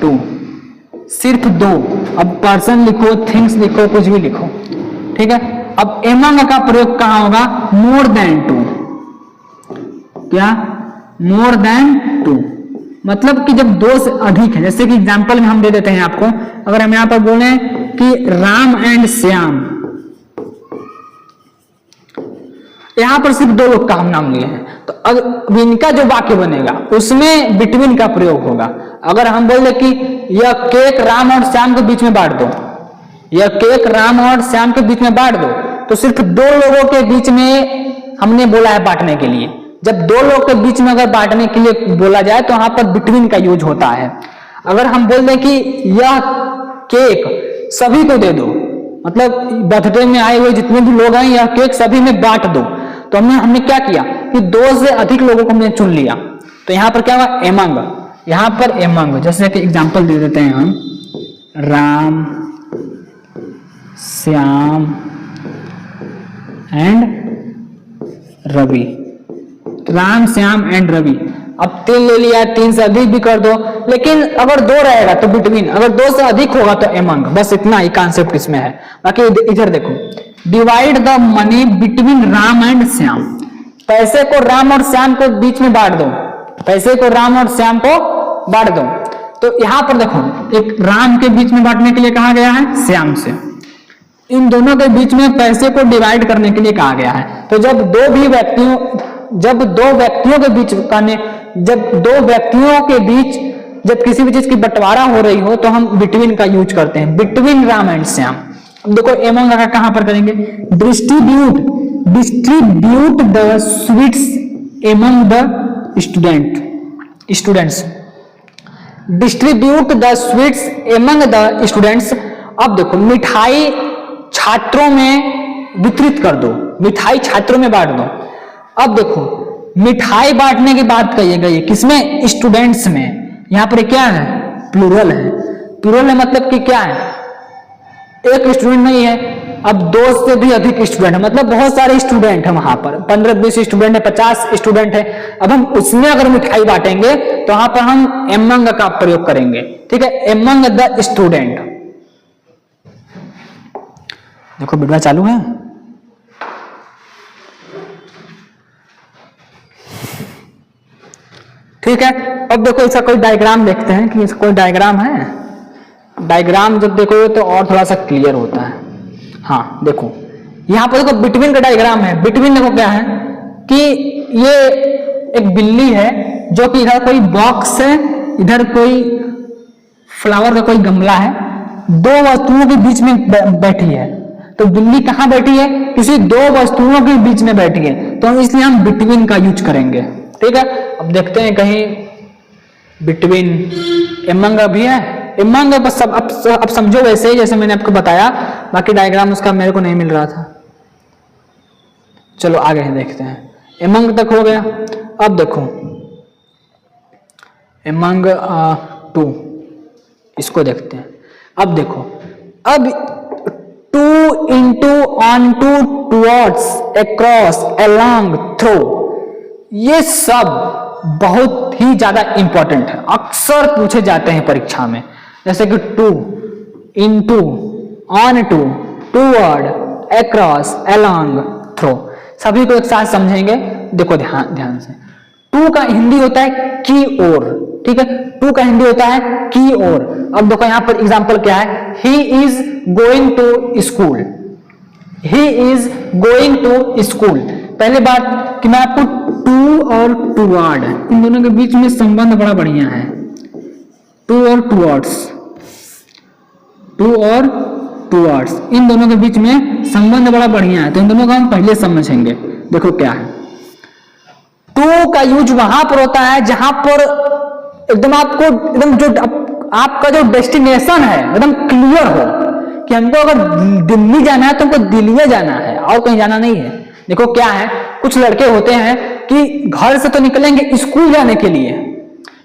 टू, सिर्फ दो। अब पर्सन लिखो, थिंग्स लिखो, कुछ भी लिखो। ठीक है, अब एमंग का प्रयोग कहां होगा, मोर देन टू। क्या, मोर देन टू, मतलब कि जब दो से अधिक है। जैसे कि एग्जांपल में हम दे देते हैं आपको, अगर हम यहां पर बोले कि राम एंड श्याम, यहां पर सिर्फ दो लोग का हम नाम लिए हैं, तो अब इनका जो वाक्य बनेगा उसमें बिटवीन का प्रयोग होगा। अगर हम बोल दे कि यह केक राम और श्याम के बीच में बांट दो, यह केक राम और श्याम के बीच में बांट दो, तो सिर्फ दो लोगों के बीच में हमने बोला है बांटने के लिए। जब दो लोग के बीच में अगर बांटने के लिए बोला जाए तो वहां पर बिटवीन का यूज होता है। अगर हम बोल दें कि यह केक सभी को दे दो, मतलब बर्थडे में आए हुए जितने भी लोग हैं यह केक सभी में बांट दो, तो हमने क्या किया कि दो से अधिक लोगों को हमने चुन लिया, तो यहां पर क्या हुआ, एमंग। यहां पर एमंग, जैसे कि एग्जांपल दे देते हैं हम, राम, श्याम एंड रवि, राम, श्याम एंड रवि। अब 3 ले लिया, 3 से अधिक भी कर दो, लेकिन अगर 2 रहेगा तो बिटवीन, अगर 2 से अधिक होगा तो एमंग। बस इतना ही कॉन्सेप्ट इसमें है। बाकी इधर देखो, divide the money between Ram and Shyam. पैसे को राम और श्याम को बीच में बांट दो, पैसे को राम और श्याम को बांट दो। तो यहां पर देखो, एक राम के बीच में बांटने के लिए कहा गया है श्याम से, इन दोनों के बीच में पैसे को डिवाइड करने के लिए कहा गया है। तो जब दो व्यक्तियों के बीच जब किसी भी चीज की बंटवारा हो रही हो तो हम बिटवीन का यूज करते हैं, बिटवीन राम एंड श्याम। अब देखो एमंग का कहां पर करेंगे, distribute the sweets among the students, distribute the sweets among the students. अब देखो, मिठाई छात्रों में वितरित कर दो, मिठाई छात्रों में बांट दो। अब देखो, मिठाई बांटने की बात कही गई है किसमें, स्टूडेंट्स में। यहां पर क्या है, प्लूरल है। प्लूरल है मतलब कि क्या है, एक स्टूडेंट नहीं है, अब 2 से भी अधिक स्टूडेंट है, मतलब बहुत सारे स्टूडेंट है वहां पर, 15-20 स्टूडेंट है, 50 स्टूडेंट है। अब हम उसमें अगर मिठाई बांटेंगे तो वहां पर हम एमंग का प्रयोग करेंगे, ठीक है, एमंग द स्टूडेंट। देखो वीडियो चालू है, ठीक है। अब देखो इसका कोई डायग्राम देखते हैं कि इसका कोई डायग्राम है। डायग्राम जब देखोगे तो और थोड़ा सा क्लियर होता है। हाँ देखो, यहां पर देखो बिटवीन का डायग्राम है। बिटवीन देखो क्या है कि ये एक बिल्ली है जो कि इधर कोई बॉक्स है, इधर कोई फ्लावर का कोई गमला है, 2 वस्तुओं के बीच में बैठी है। तो बिल्ली कहां बैठी है, किसी 2 वस्तुओं के बीच में बैठी है, तो इसलिए हम बिटवीन का यूज करेंगे, ठीक है। अब देखते हैं कहीं बिटवीन एमंग भी है, एमंग बस अब समझो वैसे ही जैसे मैंने आपको बताया, बाकी डायग्राम उसका मेरे को नहीं मिल रहा था। चलो आगे देखते हैं, एमंग तक हो गया। अब देखो एमंग 2, इसको देखते हैं। अब देखो, अब 2 into, on to, towards, across, along, through, ये सब बहुत ही ज्यादा इंपॉर्टेंट है, अक्सर पूछे जाते हैं परीक्षा में। जैसे कि 2 into, on to, toward, across, along, through, सभी को एक साथ समझेंगे। देखो ध्यान से, 2 का हिंदी होता है की ओर, ठीक है, 2 का हिंदी होता है की ओर। अब देखो यहां पर एग्जांपल क्या है, he is going to school, he is going to school. पहले बात कि मैं आपको 2 और टूवर्ड, इन दोनों के बीच में संबंध बड़ा बढ़िया है। 2 और टूवर्ड्स, 2 और टूवर्ड्स, इन दोनों के बीच में संबंध बड़ा बढ़िया है, तो इन दोनों को हम पहले समझेंगे। देखो क्या है, 2 का यूज वहां पर होता है जहां पर एकदम आपको एकदम जो आपका जो डेस्टिनेशन है एकदम क्लियर हो कि हमको अगर दिल्ली जाना है तो हमको दिल्ली जाना है और कहीं जाना नहीं है। देखो क्या है, कुछ लड़के होते हैं कि घर से तो निकलेंगे स्कूल जाने के लिए,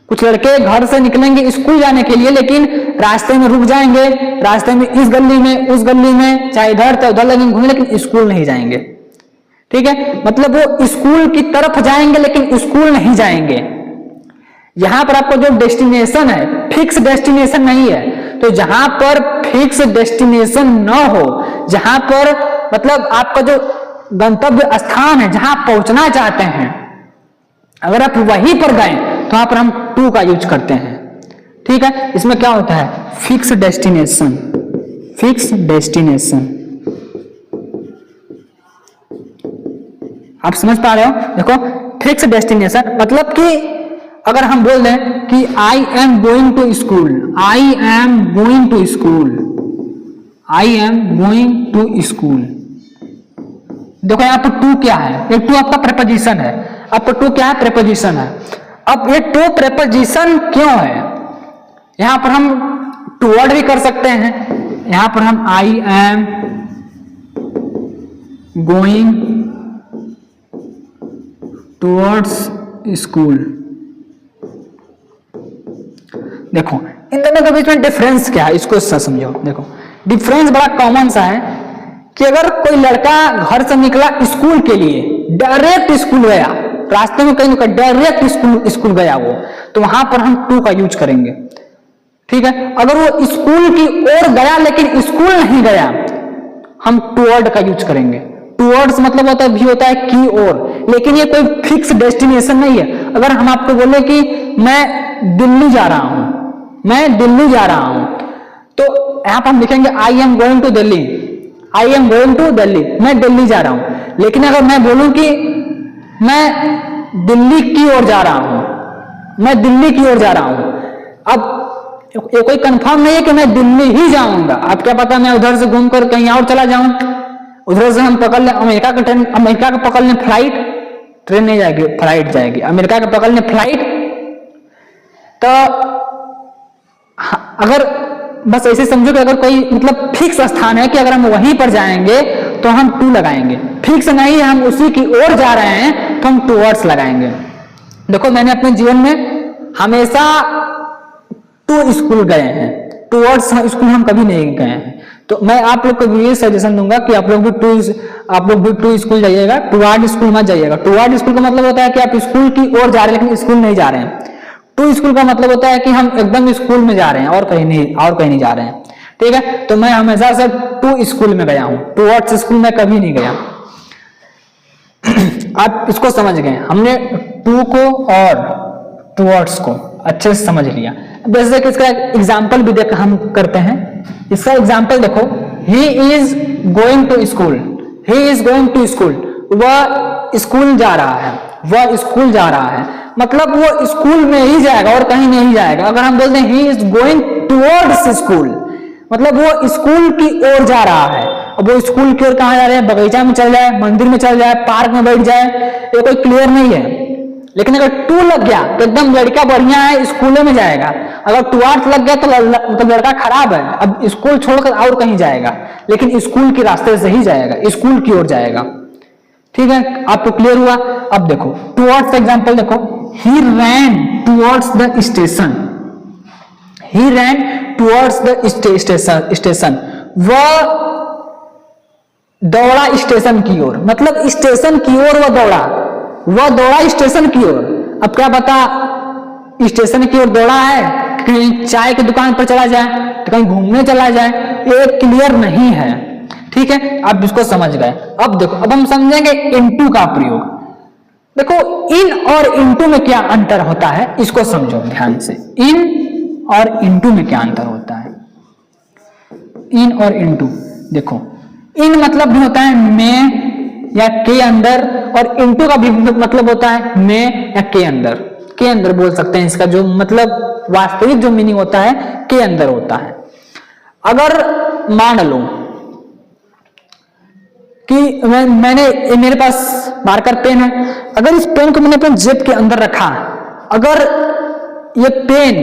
कुछ लड़के घर से निकलेंगे स्कूल जाने के लिए, लेकिन रास्ते में रुक जाएंगे, रास्ते में इस गली में उस गली में, चाहे इधर चाहे उधर लगेंगे घूमने, लेकिन स्कूल नहीं जाएंगे, ठीक है। मतलब वो स्कूल की तरफ जाएंगे लेकिन स्कूल नहीं जाएंगे। यहां पर आपको जो डेस्टिनेशन है फिक्स डेस्टिनेशन नहीं है, तो जहां पर फिक्स डेस्टिनेशन न हो, जहां पर मतलब आपका जो गंतव्य स्थान है जहां पहुंचना चाहते हैं, अगर आप वहीं पर गए तो वहां पर हम 2 का यूज करते हैं, ठीक है। इसमें क्या होता है, फिक्स डेस्टिनेशन, फिक्स डेस्टिनेशन। आप समझ पा रहे हो, देखो फिक्स डेस्टिनेशन मतलब कि अगर हम बोल दें कि I am going to school, I am going to school, I am going to school. देखो यहाँ पर 2 क्या है, ये 2 आपका प्रेपोजिशन है। आपका 2 क्या है, प्रेपोजिशन है। अब ये 2 प्रेपोजिशन क्यों है, यहां पर हम टूवर्ड भी कर सकते हैं, यहां पर हम आई एम गोइंग टूवर्ड्स स्कूल। देखो इन दोनों के बीच में डिफरेंस क्या है, इसको समझो। देखो डिफरेंस बड़ा कॉमन सा है कि अगर कोई लड़का घर से निकला स्कूल के लिए, डायरेक्ट स्कूल गया, रास्ते में कहीं रुका, डायरेक्ट स्कूल गया वो, तो वहां पर हम टू का यूज करेंगे। ठीक है, अगर वो स्कूल की ओर गया लेकिन स्कूल नहीं गया, हम टुवर्ड का यूज करेंगे। टुवर्ड्स मतलब होता है भी होता है की ओर, लेकिन ये कोई फिक्स डेस्टिनेशन नहीं है। अगर हम आपको बोले कि मैं दिल्ली जा रहा हूं, मैं दिल्ली जा रहा हूं, तो यहां पर हम लिखेंगे I am going to Delhi, I am going to Delhi, मैं दिल्ली जा रहा हूं। लेकिन अगर मैं बोलूं कि मैं दिल्ली की ओर जा रहा हूं, मैं दिल्ली की ओर जा रहा हूं, अब ये कोई कंफर्म नहीं है कि मैं दिल्ली ही जाऊंगा। अब क्या पता मैं उधर से घूमकर कहीं और चला जाऊं, उधर से हम पकड़ लें अमेरिका का ट्रेन, अमेरिका का पकड़ लें फ्लाइट, ट्रेन नहीं जाएगी फ्लाइट जाएगी, अमेरिका का पकड़ लें फ्लाइट। तो अगर बस ऐसे समझो कि अगर कोई मतलब फिक्स स्थान है कि अगर हम वहीं पर जाएंगे तो हम टू लगाएंगे, फिक्स नहीं हम उसी की ओर जा रहे हैं तो हम टूवर्ड्स लगाएंगे। देखो मैंने अपने जीवन में हमेशा टू स्कूल गए हैं, टूवर्ड्स स्कूल हम कभी नहीं गए हैं। तो मैं आप लोग को भी ये सजेशन दूंगा कि आप लोग भी टू स्कूल जाइएगा, टूवर्ड स्कूल मत जाइएगा। टूवर्ड स्कूल का मतलब होता है कि आप स्कूल की ओर जा रहे हैं लेकिन स्कूल नहीं जा रहे हैं। टू स्कूल का मतलब होता है कि हम एकदम स्कूल में जा रहे हैं और कहीं नहीं जा रहे हैं। ठीक है, तो मैं हमेशा से टू स्कूल में गया हूं, टूवर्ड्स स्कूल में कभी नहीं गया। आप इसको समझ गए, हमने टू को और टूवर्ड्स को अच्छे से समझ लिया। जैसे कि इसका एग्जाम्पल भी देख हम करते हैं। इसका एग्जाम्पल देखो, he is going to school, he is going to school, वह स्कूल जा रहा है, वह स्कूल जा रहा है, मतलब वो स्कूल में ही जाएगा और कहीं नहीं जाएगा। अगर हम बोलते हैं ही इज गोइंग टुवर्ड्स स्कूल, मतलब वो स्कूल की ओर जा रहा है। अब वो स्कूल की ओर कहाँ जा रहे हैं, बगीचा में चल जाए, मंदिर में चल जाए, पार्क में बैठ जाए, ये कोई क्लियर नहीं है। लेकिन अगर टू लग गया तो एकदम लड़का बढ़िया है, स्कूल में जाएगा। अगर टुवर्ड्स लग गया तो मतलब लड़का खराब है, अब स्कूल छोड़कर और कहीं जाएगा, लेकिन स्कूल के रास्ते से ही जाएगा, स्कूल की ओर जाएगा। ठीक है, आपको क्लियर हुआ। अब देखो टुवर्ड्स का एग्जांपल देखो, he ran towards the station, he ran towards the station, वह दौड़ा स्टेशन की ओर, मतलब स्टेशन की ओर वह दौड़ा स्टेशन की ओर। अब क्या पता स्टेशन की ओर दौड़ा है, कहीं चाय की दुकान पर चला जाए, तो कहीं घूमने चला जाए, ये क्लियर नहीं है। ठीक है, आप इसको समझ गए। अब देखो, अब हम समझेंगे इनटू का प्रयोग। देखो इन और इनटू में क्या अंतर होता है, इसको समझो ध्यान से। इन और इनटू में क्या अंतर होता है, इन और इनटू देखो, इन मतलब भी होता है में या के अंदर, और इनटू का भी मतलब होता है में या के अंदर बोल सकते हैं। इसका जो मतलब वास्तविक जो मीनिंग होता है के अंदर होता है। अगर मान लो कि मैंने मेरे पास मार्कर पेन है, अगर इस पेन को मैंने अपने जेब के अंदर रखा, अगर ये पेन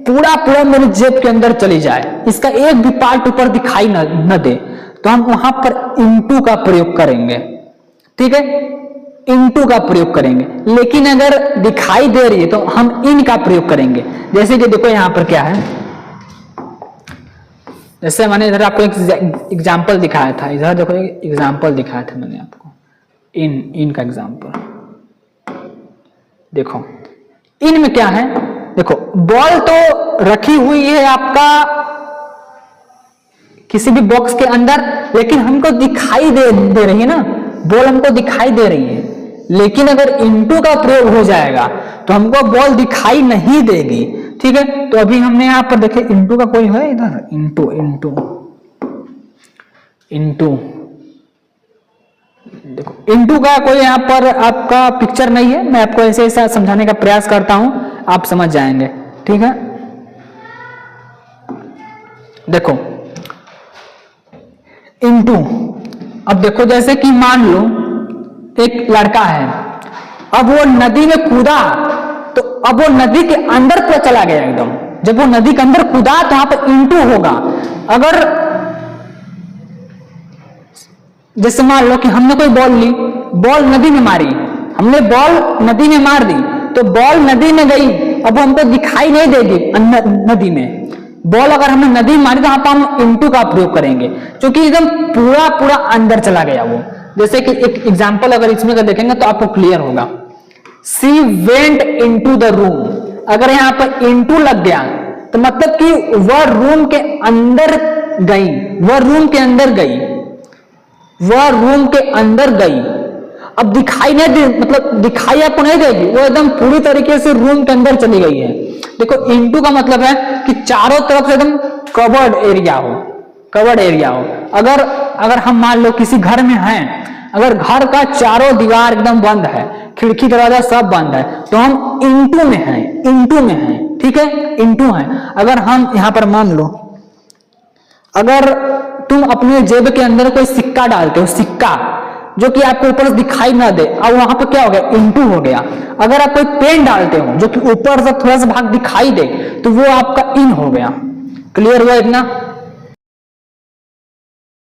पूरा मेरे जेब के अंदर चली जाए, इसका एक भी पार्ट ऊपर दिखाई न दे, तो हम वहां पर इनटू का प्रयोग करेंगे। ठीक है, इनटू का प्रयोग करेंगे। लेकिन अगर दिखाई दे रही है तो हम इन का प्रयोग करेंगे। जैसे कि देखो यहां पर क्या है, जैसे मैंने इधर आपको एक एग्जाम्पल दिखाया था, इधर देखो एक एग्जाम्पल दिखाया था मैंने आपको, इन का एग्जाम्पल देखो। इन में क्या है, देखो बॉल तो रखी हुई है आपका किसी भी बॉक्स के अंदर, लेकिन हमको दिखाई दे रही है ना, बॉल हमको दिखाई दे रही है। लेकिन अगर इनटू का प्रयोग हो जाएगा तो हमको बॉल दिखाई नहीं देगी। ठीक है, तो अभी हमने यहां पर देखे इनटू का कोई है इधर, इनटू देखो, इनटू का कोई यहां पर आपका पिक्चर नहीं है, मैं आपको ऐसे ऐसा समझाने का प्रयास करता हूं, आप समझ जाएंगे। ठीक है, देखो इनटू, अब देखो जैसे कि मान लो एक लड़का है, अब वो नदी में कूदा, तो अब वो नदी के अंदर पूरा चला गया एकदम। जब वो नदी के अंदर कूदा तो यहां पर इनटू होगा। अगर जैसे मान लो कि हमने कोई बॉल ली, बॉल नदी में मारी, हमने बॉल नदी में मार दी, तो बॉल नदी में गई, अब हमको दिखाई नहीं देगी नदी में। बॉल अगर हमने नदी में मारी तो वहां पर हम इनटू का प्रयोग करेंगे, क्योंकि एकदम पूरा अंदर चला गया वो। जैसे कि एक एग्जांपल अगर इसमें का देखेंगे तो आपको क्लियर होगा। She went into the room. अगर यहां पर इनटू लग गया तो मतलब कि वह रूम के अंदर गई, वह रूम के अंदर गई, वह रूम के अंदर गई। अब दिखाई नहीं दे, मतलब दिखाई आपको नहीं देगी, वो एकदम पूरी तरीके से रूम के अंदर चली गई है। देखो इनटू का मतलब है कि चारों तरफ से एकदम कवर्ड एरिया हो, कवर्ड एरिया हो। अगर हम मान लो किसी घर में हैं, अगर घर का चारों दीवार एकदम बंद है, खिड़की दरवाजा सब बंद है, तो हम इनटू में हैं, इनटू में हैं, ठीक है, इनटू है। अगर हम यहां पर मान लो, अगर तुम अपने जेब के अंदर कोई सिक्का डालते हो, सिक्का जो कि आपको ऊपर से दिखाई ना दे, अब वहां पर क्या हो गया, इनटू हो गया। अगर आप कोई पेन डालते हो जो कि ऊपर से थोड़ा सा भाग दिखाई दे, तो वो आपका इन हो गया। क्लियर हुआ इतना?